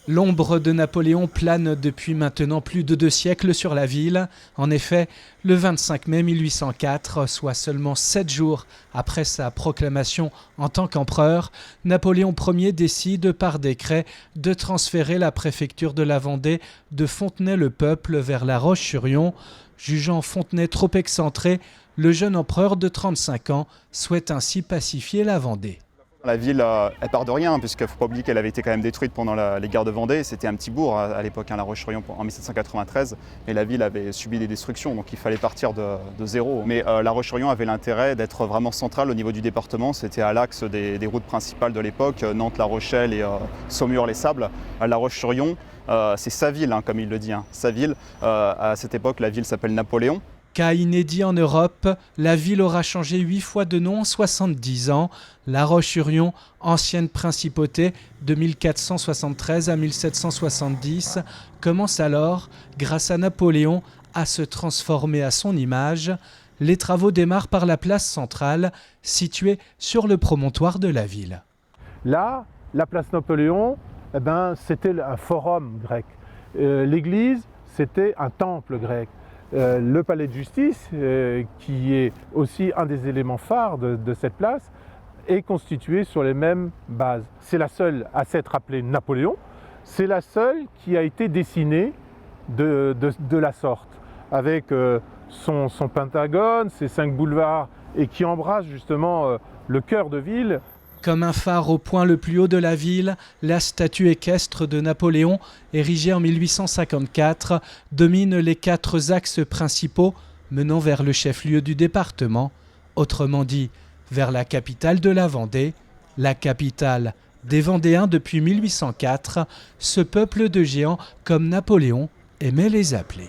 L'ombre de Napoléon plane depuis maintenant plus de 2 siècles sur la ville. En effet, le 25 mai 1804, soit seulement 7 jours après sa proclamation en tant qu'empereur, Napoléon Ier décide par décret de transférer la préfecture de la Vendée de Fontenay-le-Peuple vers La Roche-sur-Yon. Jugeant Fontenay trop excentré, le jeune empereur de 35 ans souhaite ainsi pacifier la Vendée. La ville, elle part de rien, puisqu'il ne faut pas oublier qu'elle avait été quand même détruite pendant les guerres de Vendée. C'était un petit bourg à l'époque, La Roche-sur-Yon, en 1793, et la ville avait subi des destructions, donc il fallait partir de zéro. Mais La Roche-sur-Yon avait l'intérêt d'être vraiment centrale au niveau du département. C'était à l'axe des routes principales de l'époque, Nantes-La Rochelle et Saumur-les-Sables. La Roche-sur-Yon, c'est sa ville, comme il le dit. Sa ville, à cette époque, la ville s'appelle Napoléon. Cas inédit en Europe, la ville aura changé 8 fois de nom en 70 ans. La Roche-sur-Yon, ancienne principauté de 1473 à 1770, commence alors, grâce à Napoléon, à se transformer à son image. Les travaux démarrent par la place centrale, située sur le promontoire de la ville. Là, la place Napoléon, c'était un forum grec. L'église, c'était un temple grec. Le palais de justice, qui est aussi un des éléments phares de cette place, est constitué sur les mêmes bases. C'est la seule à s'être appelée Napoléon, c'est la seule qui a été dessinée de la sorte, avec son pentagone, ses 5 boulevards, et qui embrasse justement le cœur de ville. Comme un phare au point le plus haut de la ville, la statue équestre de Napoléon, érigée en 1854, domine les 4 axes principaux menant vers le chef-lieu du département, autrement dit vers la capitale de la Vendée, la capitale des Vendéens depuis 1804, ce peuple de géants comme Napoléon aimait les appeler.